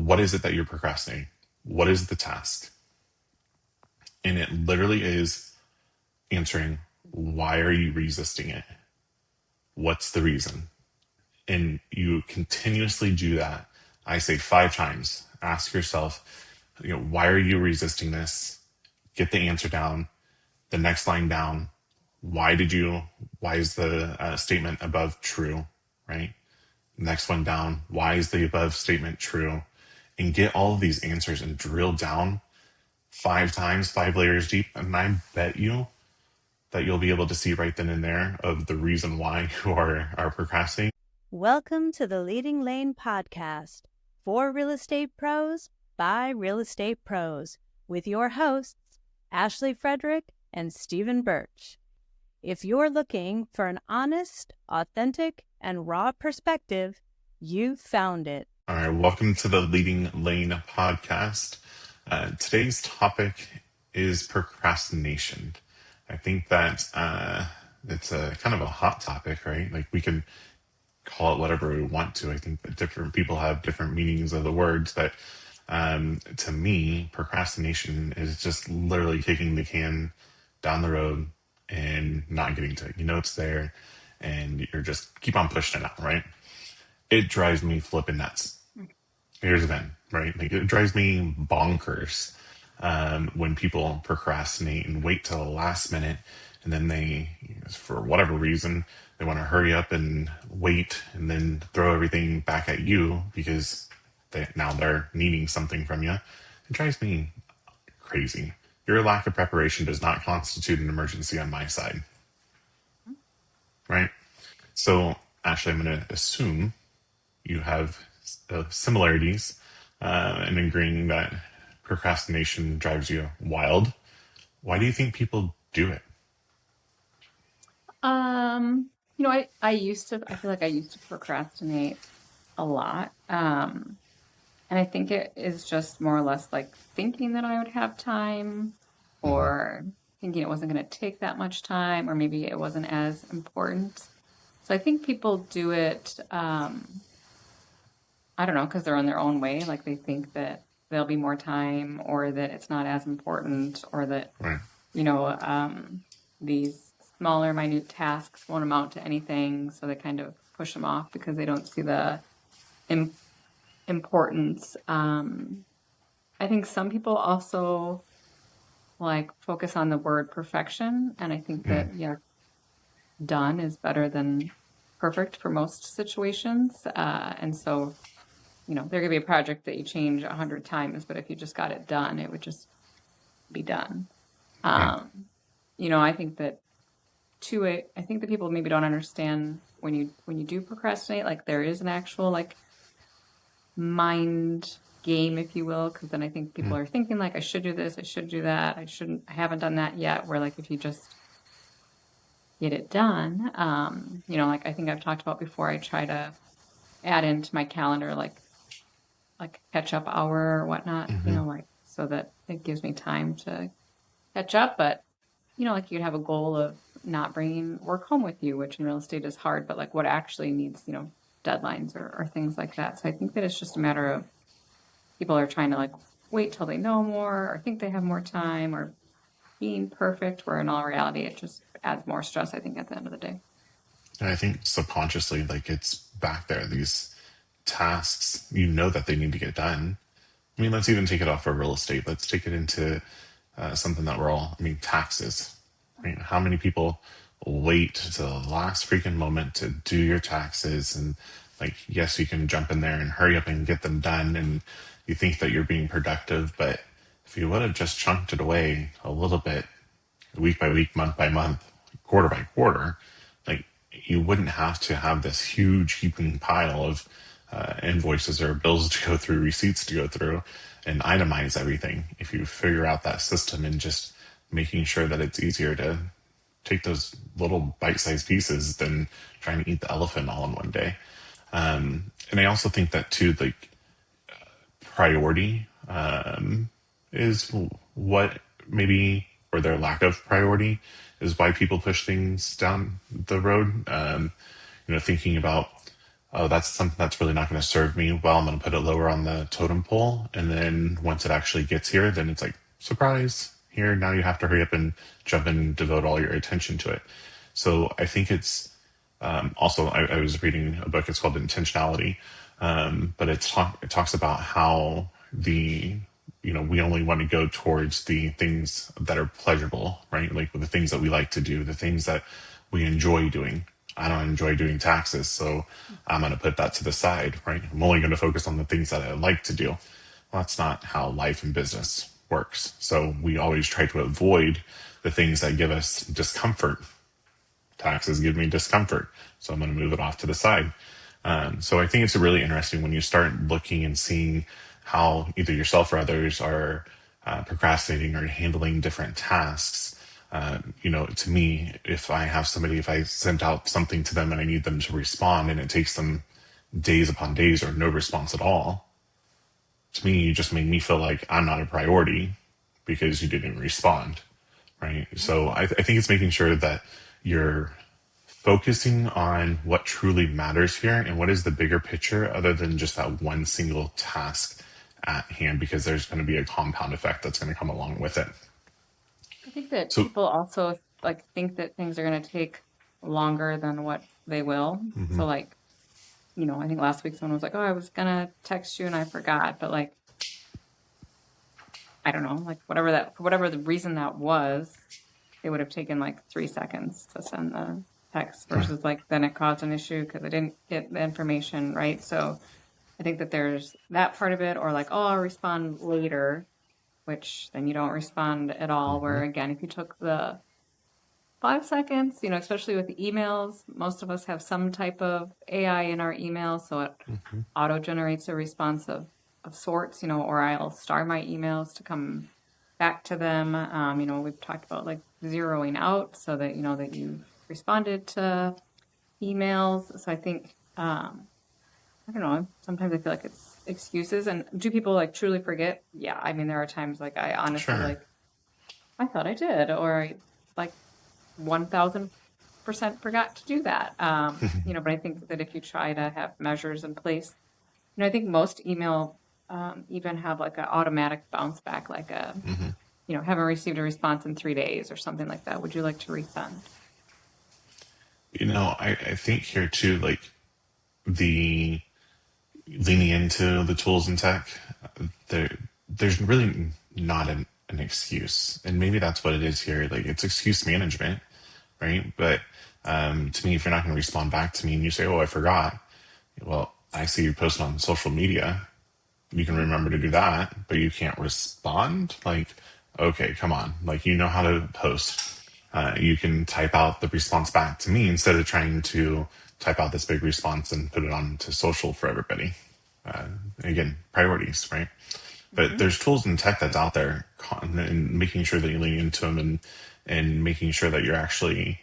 what is it that you're procrastinating? What is the task? And it literally is answering, why are you resisting it? What's the reason? And you continuously do that. I say 5 times. Ask yourself, why are you resisting this? Get the answer down. The next line down. Why is the statement above true, right? Next one down. Why is the above statement true? And get all of these answers and drill down 5 times, 5 layers deep. And I bet you that you'll be able to see right then and there of the reason why you are procrastinating. Welcome to the LeadingLane podcast for real estate pros by real estate pros with your hosts, Ashley Frederick and Stephen Birch. If you're looking for an honest, authentic, and raw perspective, you found it. All right, welcome to the LeadingLane podcast. Today's topic is procrastination. I think that it's a kind of a hot topic, right? Like we can call it whatever we want to. I think that different people have different meanings of the words, but to me, procrastination is just literally kicking the can down the road and not getting to it. It's there and you're just keep on pushing it out, right? It drives me flipping nuts. Here's the thing, right? Like it drives me bonkers when people procrastinate and wait till the last minute, and then they, for whatever reason, they want to hurry up and wait and then throw everything back at you because now they're needing something from you. It drives me crazy. Your lack of preparation does not constitute an emergency on my side, right? So, Ashley, I'm going to assume you have similarities in agreeing that procrastination drives you wild. Why do you think people do it? I feel like I used to procrastinate a lot. And I think it is just more or less like thinking that I would have time or thinking it wasn't going to take that much time, or maybe it wasn't as important. So I think people do it, I don't know, because they're on their own way. Like they think that there'll be more time or that it's not as important or that, Right. These smaller, minute tasks won't amount to anything. So they kind of push them off because they don't see the importance. I think some people also like focus on the word perfection. And I think that, done is better than perfect for most situations. And so, there could be a project that you change 100 times, but if you just got it done, it would just be done. I think that I think that people maybe don't understand when you do procrastinate, like there is an actual like mind game, if you will, because then I think people are thinking like, I should do this, I should do that, I haven't done that yet. Where like if you just get it done, like I think I've talked about before, I try to add into my calendar like catch up hour or whatnot, like so that it gives me time to catch up. But like you'd have a goal of not bringing work home with you, which in real estate is hard, but like what actually needs, deadlines or things like that. So I think that it's just a matter of people are trying to like wait till they know more or think they have more time or being perfect, where in all reality, it just adds more stress, I think, at the end of the day. And I think subconsciously, like it's back there, these tasks, that they need to get done. I mean, let's even take it off of real estate. Let's take it into something that taxes. Right? How many people wait to the last freaking moment to do your taxes? And like, yes, you can jump in there and hurry up and get them done. And you think that you're being productive, but if you would have just chunked it away a little bit, week by week, month by month, quarter by quarter, like you wouldn't have to have this huge heaping pile of invoices or bills to go through, receipts to go through, and itemize everything. If you figure out that system and just making sure that it's easier to take those little bite-sized pieces than trying to eat the elephant all in one day. And I also think that too, like priority is what maybe, or their lack of priority is why people push things down the road. Thinking about oh, that's something that's really not going to serve me well. I'm going to put it lower on the totem pole. And then once it actually gets here, then it's like, surprise, here. Now you have to hurry up and jump in and devote all your attention to it. So I think it's also, I was reading a book, it's called Intentionality. But it talks about how we only want to go towards the things that are pleasurable, right? Like the things that we like to do, the things that we enjoy doing. I don't enjoy doing taxes, so I'm going to put that to the side, right? I'm only going to focus on the things that I like to do. Well, that's not how life and business works. So we always try to avoid the things that give us discomfort. Taxes give me discomfort, so I'm going to move it off to the side. So I think it's really interesting when you start looking and seeing how either yourself or others are procrastinating or handling different tasks. To me, if I sent out something to them and I need them to respond and it takes them days upon days or no response at all, to me, you just made me feel like I'm not a priority because you didn't respond, right? So I think it's making sure that you're focusing on what truly matters here and what is the bigger picture other than just that one single task at hand, because there's going to be a compound effect that's going to come along with it. I think that So, people also like think that things are going to take longer than what they will. So like, I think last week someone was like, "Oh, I was gonna text you and I forgot," but like, I don't know, like for whatever the reason that was, it would have taken like 3 seconds to send the text versus like then it caused an issue because I didn't get the information right. So I think that there's that part of it, or like, oh, I'll respond later, which then you don't respond at all. Where again, if you took the 5 seconds, especially with the emails, most of us have some type of AI in our emails, so it auto generates a response of sorts, or I'll star my emails to come back to them. We've talked about like zeroing out so that that you've responded to emails. So I think I don't know. Sometimes I feel like it's excuses. And do people like truly forget? Yeah. I mean, there are times like I honestly sure. like I thought I did, or I like 1000% forgot to do that. But I think that if you try to have measures in place, I think most email even have like an automatic bounce back, like haven't received a response in 3 days or something like that. Would you like to resend? I think here too, like the leaning into the tools and tech, there's really not an excuse. And maybe that's what it is here. Like it's excuse management, right? But to me, if you're not going to respond back to me and you say, oh, I forgot, well, I see you posting on social media. You can remember to do that, but you can't respond. Like, okay, come on. Like, you know how to post. You can type out the response back to me instead of trying to type out this big response and put it on to social for everybody. Again, priorities, right? But there's tools and tech that's out there and making sure that you lean into them and making sure that you're actually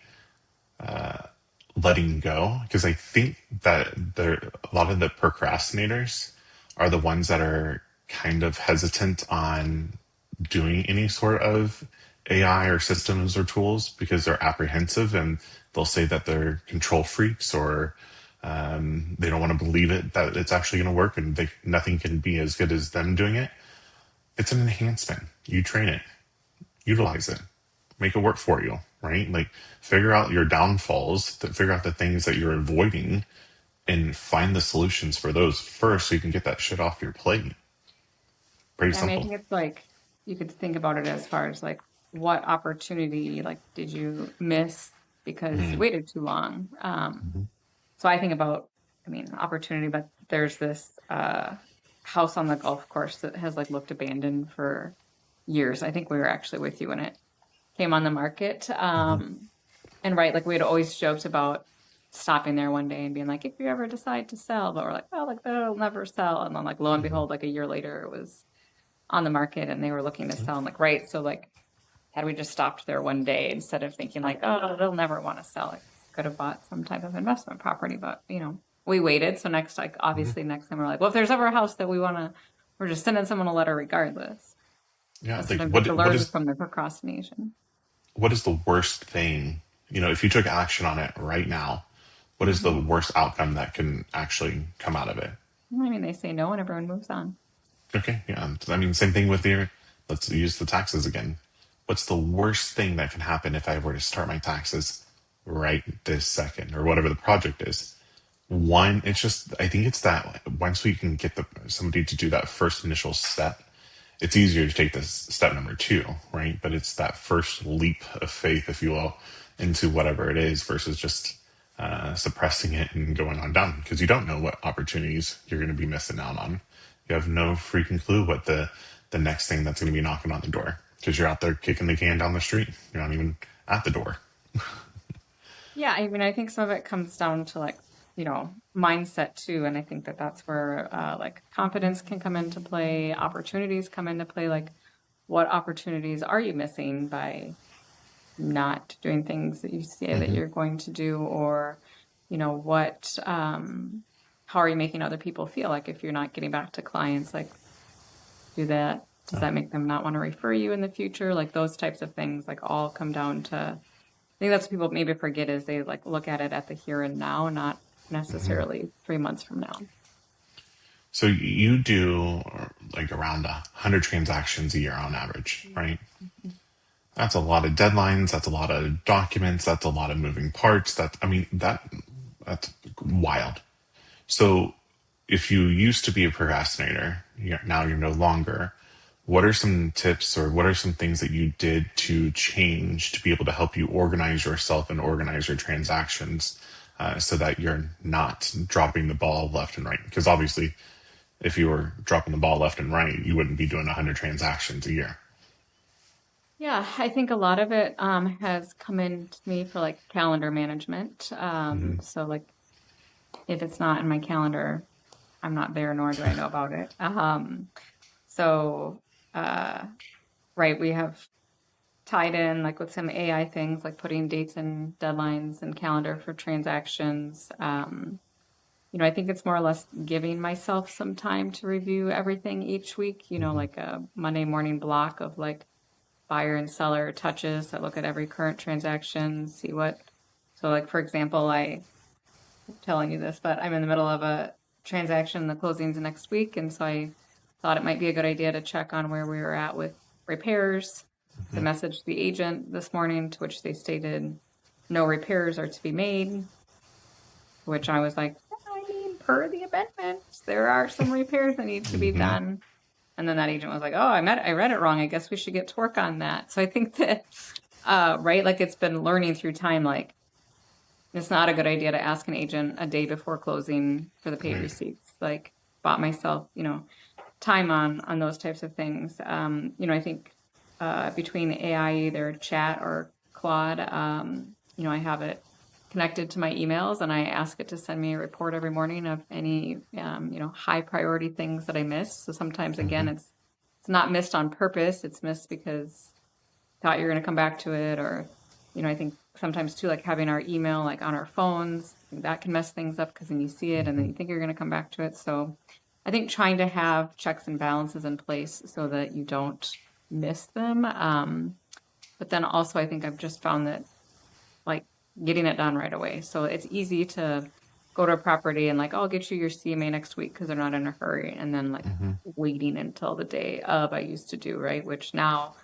letting go. Because I think that a lot of the procrastinators are the ones that are kind of hesitant on doing any sort of AI or systems or tools because they're apprehensive and they'll say that they're control freaks or they don't want to believe it that it's actually going to work and nothing can be as good as them doing it. It's an enhancement. You train it, utilize it, make it work for you, right? Like figure out your downfalls, figure out the things that you're avoiding and find the solutions for those first so you can get that shit off your plate. Pretty Yeah, I mean, I simple. think it's like you could think about it as far as like what opportunity like did you miss because you waited too long. So I think about, I mean, opportunity, but there's this house on the golf course that has like looked abandoned for years. I think we were actually with you when it came on the market. And right, like we had always joked about stopping there one day and being like, if you ever decide to sell, but we're like, well, like that'll never sell. And then like lo and behold, like a year later, it was on the market and they were looking to sell. I'm like, right. So like, had we just stopped there one day instead of thinking like, oh, they'll never want to sell it, could have bought some type of investment property, but we waited. So next, like obviously next time we're like, well, if there's ever a house that we want to, we're just sending someone a letter regardless. Yeah, But like sometimes you have to learn from the procrastination. what is the worst thing? If you took action on it right now, what is the worst outcome that can actually come out of it? I mean, they say no and everyone moves on. Okay, yeah. I mean, same thing with your, let's use the taxes again. What's the worst thing that can happen if I were to start my taxes right this second, or whatever the project is? One, it's just, I think it's that once we can get somebody to do that first initial step, it's easier to take this step number two, right? But it's that first leap of faith, if you will, into whatever it is versus just suppressing it and going on down, because you don't know what opportunities you're going to be missing out on. You have no freaking clue what the next thing that's going to be knocking on the door, because you're out there kicking the can down the street. You're not even at the door. Yeah, I mean, I think some of it comes down to like, mindset too. And I think that that's where like confidence can come into play, opportunities come into play. Like, what opportunities are you missing by not doing things that you say that you're going to do? Or, what, how are you making other people feel? Like, if you're not getting back to clients, like, does that make them not want to refer you in the future? Like, those types of things, like, all come down to, I think that's what people maybe forget, is they like look at it at the here and now, not necessarily 3 months from now. So you do like around 100 transactions a year on average, right? That's a lot of deadlines. That's a lot of documents. That's a lot of moving parts. That's wild. So if you used to be a procrastinator, now you're no longer. What are some tips, or what are some things that you did to change to be able to help you organize yourself and organize your transactions, so that you're not dropping the ball left and right? Because obviously, if you were dropping the ball left and right, you wouldn't be doing 100 transactions a year. Yeah, I think a lot of it has come in to me for like calendar management. So like, if it's not in my calendar, I'm not there, nor do I know about it. So, right, we have tied in like with some AI things, like putting dates and deadlines and calendar for transactions. I think it's more or less giving myself some time to review everything each week, like a Monday morning block of like buyer and seller touches. I look at every current transaction, see so like, for example, I'm telling you this, but I'm in the middle of a transaction, the closing's next week. And so I thought it might be a good idea to check on where we were at with repairs. I messaged the agent this morning, to which they stated no repairs are to be made, which I was like, I mean, per the amendments, there are some repairs that need to be done. And then that agent was like, oh, I read it wrong. I guess we should get to work on that. So I think that, right, like, it's been learning through time, like, it's not a good idea to ask an agent a day before closing for the paid receipts. Like, bought myself, time on those types of things. I think between AI, either chat or Claude, I have it connected to my emails, and I ask it to send me a report every morning of any, high priority things that I miss. So sometimes, again, it's not missed on purpose. It's missed because I thought you're going to come back to it. Or, I think sometimes too, like having our email like on our phones, that can mess things up, because then you see it and then you think you're going to come back to it. So I think trying to have checks and balances in place so that you don't miss them. But then also, I think I've just found that like getting it done right away. So it's easy to go to a property and like, I'll get you your CMA next week because they're not in a hurry. And then like waiting until the day of, I used to do, right? Which now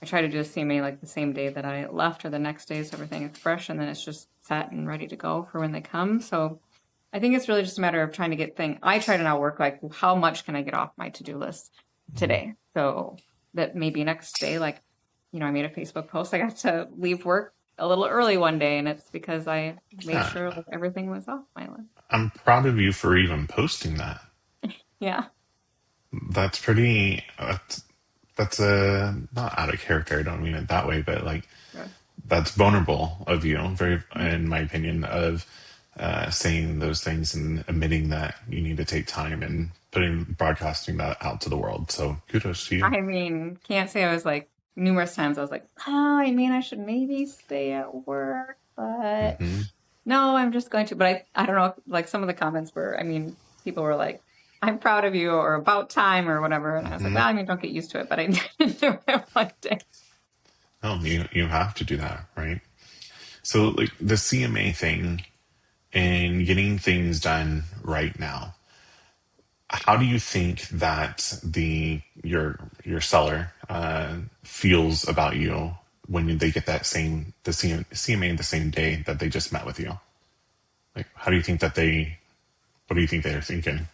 I try to do a CMA like the same day that I left or the next day, so everything is fresh, and then it's just set and ready to go for when they come. So I think it's really just a matter of trying to get things. I try to now work like, how much can I get off my to-do list today? So that maybe next day, like, I made a Facebook post. I got to leave work a little early one day, and it's because I made sure like everything was off my list. I'm proud of you for even posting that. Yeah. That's pretty. That's not out of character. I don't mean it that way, but like, that's vulnerable of you, very, in my opinion, of saying those things and admitting that you need to take time and broadcasting that out to the world. So kudos to you. I mean, can't say I was like, numerous times I was like, oh, I mean, I should maybe stay at work, but no, I'm just going to. But I don't know, like some of the comments were, I mean, people were like, I'm proud of you, or about time, or whatever. And I was like, well, I mean, don't get used to it, but I didn't do it one day. No, you have to do that, right? So like the CMA thing, and getting things done right now. How do you think that your seller feels about you when they get that CMA the same day that they just met with you? Like, how do you think that what do you think they're thinking?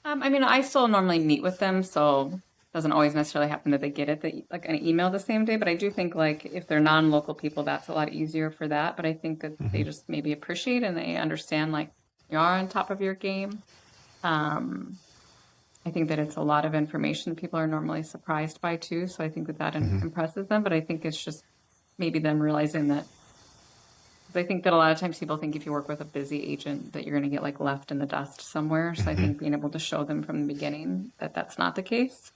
I mean, I still normally meet with them, so it doesn't always necessarily happen that they get it, like an email the same day. But I do think like if they're non-local people, that's a lot easier for that. But I think that they just maybe appreciate and they understand like you are on top of your game. Um, I think that it's a lot of information people are normally surprised by too. So I think that impresses them. But I think it's just maybe them realizing that, because I think that a lot of times people think if you work with a busy agent that you're going to get like left in the dust somewhere. So I think being able to show them from the beginning that that's not the case.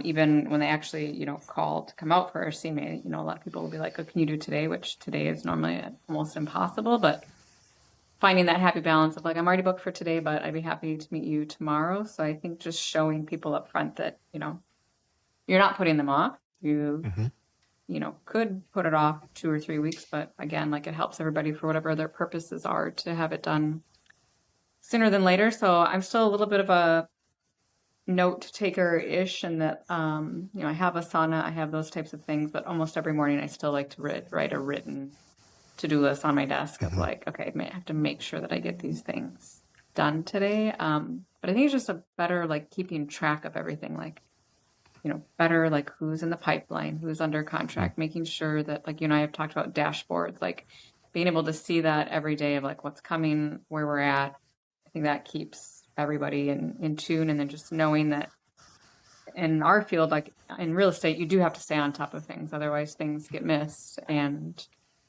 Even when they actually, call to come out for our CMA, a lot of people will be like, oh, can you do today? Which today is normally almost impossible, but finding that happy balance of like, I'm already booked for today, but I'd be happy to meet you tomorrow. So I think just showing people up front that, you're not putting them off. You could put it off 2 or 3 weeks, but again, like it helps everybody for whatever their purposes are to have it done sooner than later. So I'm still a little bit of a note taker-ish in that, I have Asana, I have those types of things, but almost every morning I still like to write a written to-do list on my desk of like, okay, I have to make sure that I get these things done today. But I think it's just a better like keeping track of everything, like, better like who's in the pipeline, who's under contract, making sure that like you and I have talked about dashboards, like being able to see that every day of like what's coming, where we're at. I think that keeps everybody in tune. And then just knowing that in our field, like in real estate, you do have to stay on top of things. Otherwise things get missed and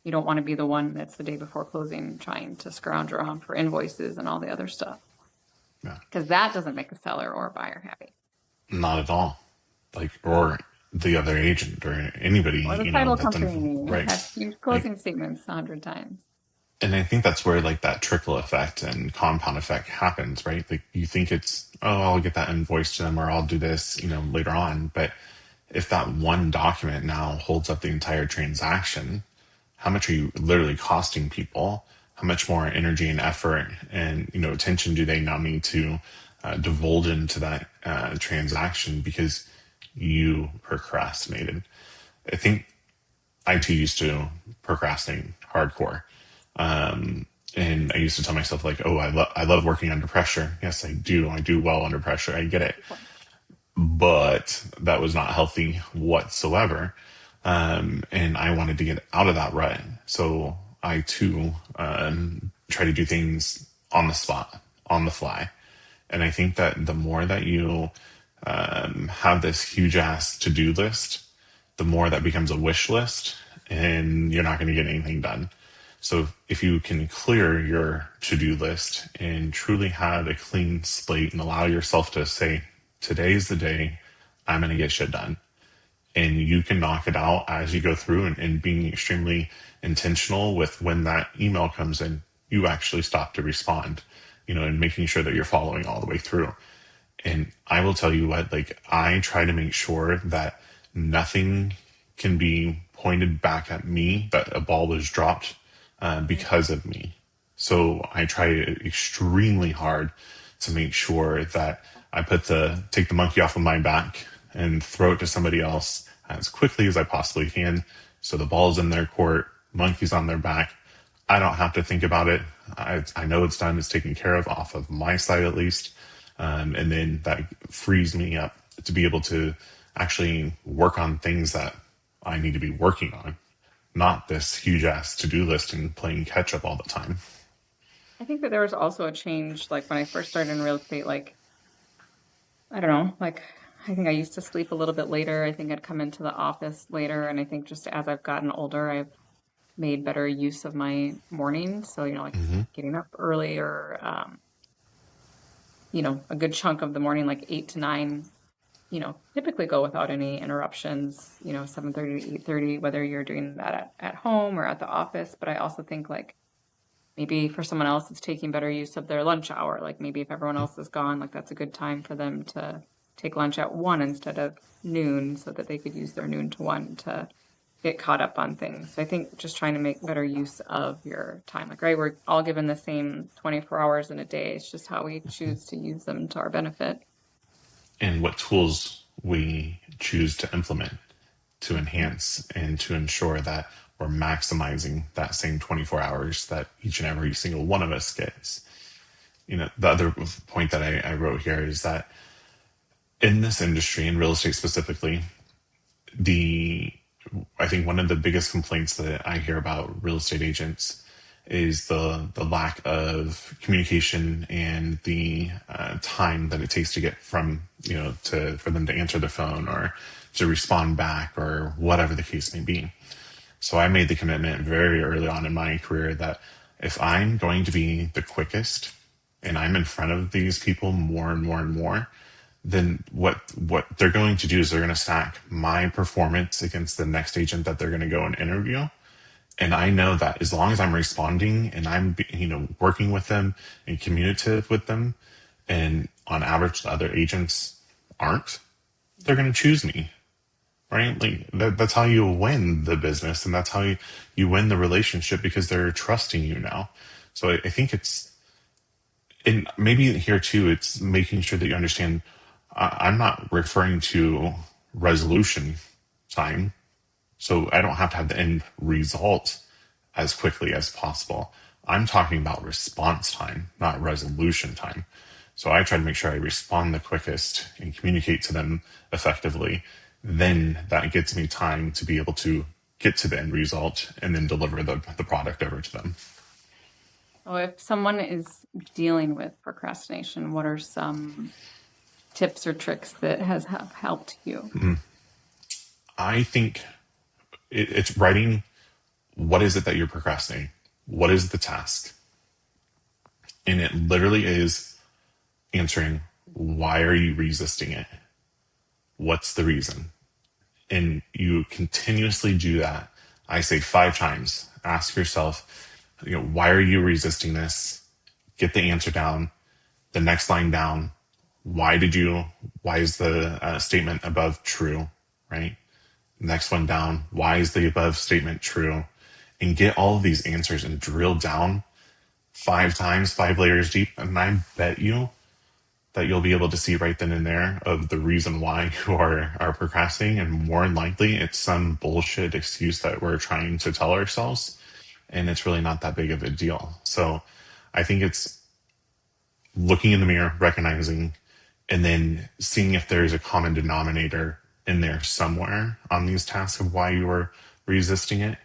you don't want to be the one that's the day before closing trying to scrounge around for invoices and all the other stuff. Yeah. Because that doesn't make a seller or a buyer happy. Not at all. Like, or the other agent or anybody, Or the title that's company right. has huge closing statements 100 times. And I think that's where like that trickle effect and compound effect happens, right? Like you think it's, oh, I'll get that invoice to them or I'll do this, later on. But if that one document now holds up the entire transaction, how much are you literally costing people? How much more energy and effort and, attention do they now need to divulge into that transaction because you procrastinated? I think I too used to procrastinate hardcore. And I used to tell myself like, oh, I love working under pressure. Yes, I do. I do well under pressure. I get it. But that was not healthy whatsoever. And I wanted to get out of that rut. So I too try to do things on the spot, on the fly. And I think that the more that you have this huge ass to-do list, the more that becomes a wish list and you're not going to get anything done. So if you can clear your to-do list and truly have a clean slate and allow yourself to say, today's the day I'm going to get shit done. And you can knock it out as you go through and being extremely intentional with when that email comes in, you actually stop to respond, and making sure that you're following all the way through. And I will tell you what, like I try to make sure that nothing can be pointed back at me, but a ball was dropped because of me. So I try extremely hard to make sure that I take the monkey off of my back and throw it to somebody else as quickly as I possibly can. So the ball's in their court, monkey's on their back. I don't have to think about it. I know it's done. It's taken care of off of my side at least. And then that frees me up to be able to actually work on things that I need to be working on, not this huge ass to-do list and playing catch up all the time. I think that there was also a change, like when I first started in real estate, like, I don't know, like I think I used to sleep a little bit later. I think I'd come into the office later. And I think just as I've gotten older, I've made better use of my mornings. So, like getting up early or, a good chunk of the morning, like 8 to 9, typically go without any interruptions, 7:30 to 8:30, whether you're doing that at home or at the office. But I also think like maybe for someone else, it's taking better use of their lunch hour. Like maybe if everyone else is gone, like that's a good time for them to take lunch at 1 instead of noon so that they could use their noon to 1 to get caught up on things. So I think just trying to make better use of your time. Like, right, we're all given the same 24 hours in a day. It's just how we choose to use them to our benefit. And what tools we choose to implement to enhance and to ensure that we're maximizing that same 24 hours that each and every single one of us gets. The other point that I wrote here is that in this industry, in real estate specifically, I think one of the biggest complaints that I hear about real estate agents is the lack of communication and the time that it takes to get from for them to answer the phone or to respond back or whatever the case may be. So I made the commitment very early on in my career that if I'm going to be the quickest and I'm in front of these people more and more and more, then what they're going to do is they're going to stack my performance against the next agent that they're going to go and interview. And I know that as long as I'm responding and I'm working with them and communicative with them, and on average the other agents aren't, they're going to choose me, right? Like that's how you win the business, and that's how you win the relationship, because they're trusting you now. So I think and maybe here too, it's making sure that you understand I'm not referring to resolution time. So I don't have to have the end result as quickly as possible. I'm talking about response time, not resolution time. So I try to make sure I respond the quickest and communicate to them effectively. Then that gets me time to be able to get to the end result and then deliver the product over to them. So if someone is dealing with procrastination, what are some tips or tricks that have helped you? I think it's writing, what is it that you're procrastinating? What is the task? And it literally is answering, why are you resisting it? What's the reason? And you continuously do that. I say 5 times. Ask yourself, why are you resisting this? Get the answer down. The next line down. Why is the statement above true, right? Next one down. Why is the above statement true? And get all of these answers and drill down 5 times, 5 layers deep. And I bet you that you'll be able to see right then and there of the reason why you are procrastinating. And more than likely, it's some bullshit excuse that we're trying to tell ourselves. And it's really not that big of a deal. So I think it's looking in the mirror, recognizing, and then seeing if there's a common denominator in there somewhere on these tasks of why you were resisting it.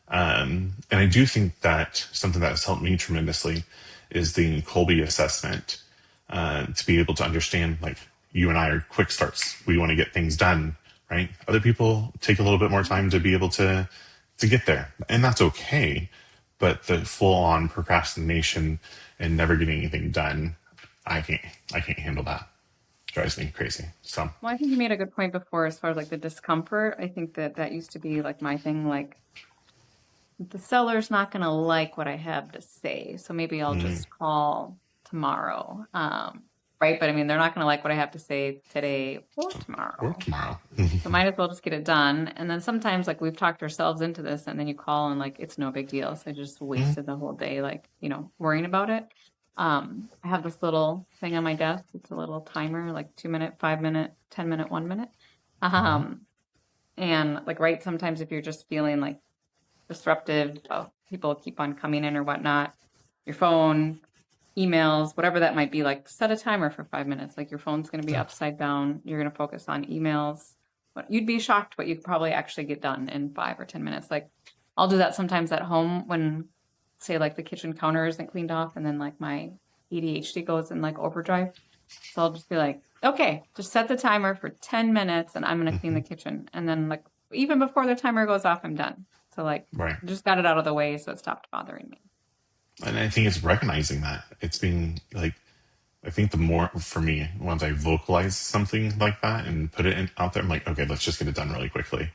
And I do think that something that has helped me tremendously is the Colby assessment, to be able to understand, like, you and I are quick starts. We want to get things done, right? Other people take a little bit more time to be able to get there, and that's okay. But the full on procrastination and never getting anything done, I can't handle that. Drives me crazy. So, well, I think you made a good point before as far as like the discomfort. I think that used to be like my thing, like the seller's not going to like what I have to say, so maybe I'll just call tomorrow. Right. But I mean, they're not going to like what I have to say today or tomorrow. So might as well just get it done. And then sometimes, like, we've talked ourselves into this, and then you call and like, it's no big deal. So I just wasted the whole day, like, worrying about it. I have this little thing on my desk. It's a little timer, like 2 minute, 5 minute, 10 minute, 1 minute. And like, right, sometimes if you're just feeling like disruptive, people keep on coming in or whatnot, your phone, emails, whatever that might be, like, set a timer for 5 minutes. Like, your phone's going to be upside down. You're going to focus on emails. But you'd be shocked what you could probably actually get done in 5 or 10 minutes. Like, I'll do that sometimes at home when, say, like, the kitchen counter isn't cleaned off, and then like my ADHD goes in like overdrive. So I'll just be like, okay, just set the timer for 10 minutes and I'm going to clean the kitchen. And then, like, even before the timer goes off, I'm done. So, like, just got it out of the way so it stopped bothering me. And I think it's recognizing that. It's being like, I think the more, for me, once I vocalize something like that and put it out there, I'm like, okay, let's just get it done really quickly,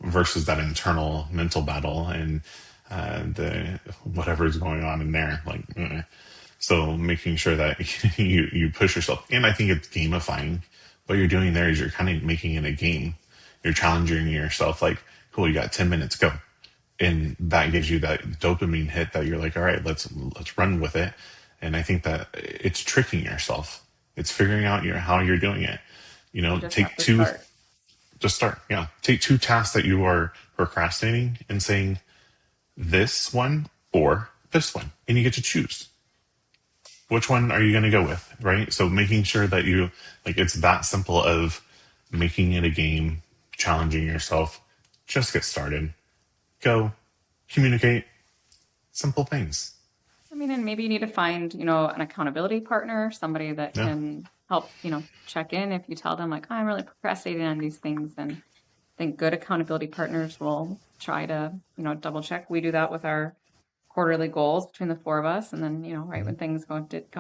versus that internal mental battle and the whatever is going on in there. Like, so making sure that you push yourself. And I think it's gamifying. What you're doing there is you're kind of making it a game. You're challenging yourself, like, cool, you got 10 minutes, go. And that gives you that dopamine hit that you're like, all right, let's run with it. And I think that it's tricking yourself. It's figuring out how you're doing it. You just have Take to two, start. just start. Yeah. Take two tasks that you are procrastinating and saying this one or this one. And you get to choose. Which one are you going to go with? Right. So making sure that it's that simple of making it a game, challenging yourself. Just get started. Go, communicate, simple things. I mean, and maybe you need to find, an accountability partner, somebody that Yeah. can help, check in. If you tell them like, I'm really procrastinating on these things, then I think good accountability partners will try to, double check. We do that with our quarterly goals between the four of us. And then, right when things don't get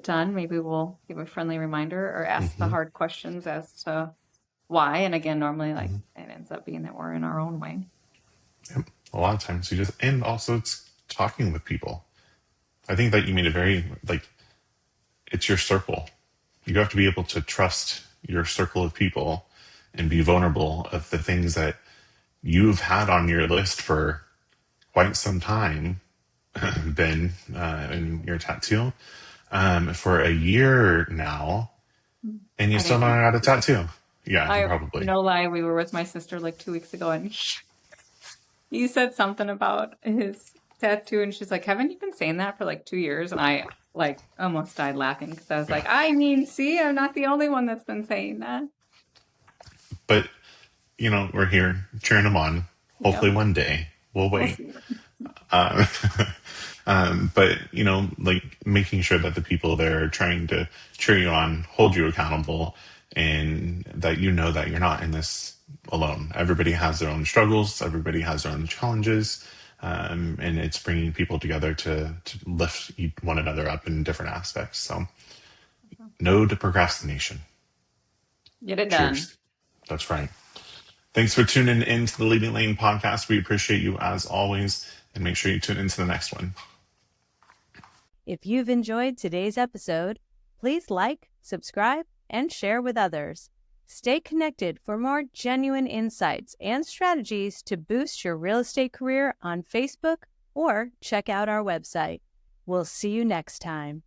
done, maybe we'll give a friendly reminder or ask the hard questions as to why. And again, normally it ends up being that we're in our own way. Yep. A lot of times and also it's talking with people. I think that you made it very, it's your circle. You have to be able to trust your circle of people and be vulnerable of the things that you've had on your list for quite some time, been in your tattoo, for a year now, and you still not got a tattoo. Yeah, probably. No lie, we were with my sister like 2 weeks ago, and he said something about his tattoo, and she's like, haven't you been saying that for like 2 years? And I almost died laughing because I was like, I mean, see, I'm not the only one that's been saying that. But we're here cheering them on. Hopefully one day we'll wait. But making sure that the people there are trying to cheer you on, hold you accountable, and that that you're not in this alone. Everybody has their own struggles. Everybody has their own challenges. And it's bringing people together to lift one another up in different aspects. So no to procrastination. Get it done. Cheers. That's right. Thanks for tuning in to the Leading Lane podcast. We appreciate you as always, and make sure you tune into the next one. If you've enjoyed today's episode, please like, subscribe, and share with others. Stay connected for more genuine insights and strategies to boost your real estate career on Facebook or check out our website. We'll see you next time.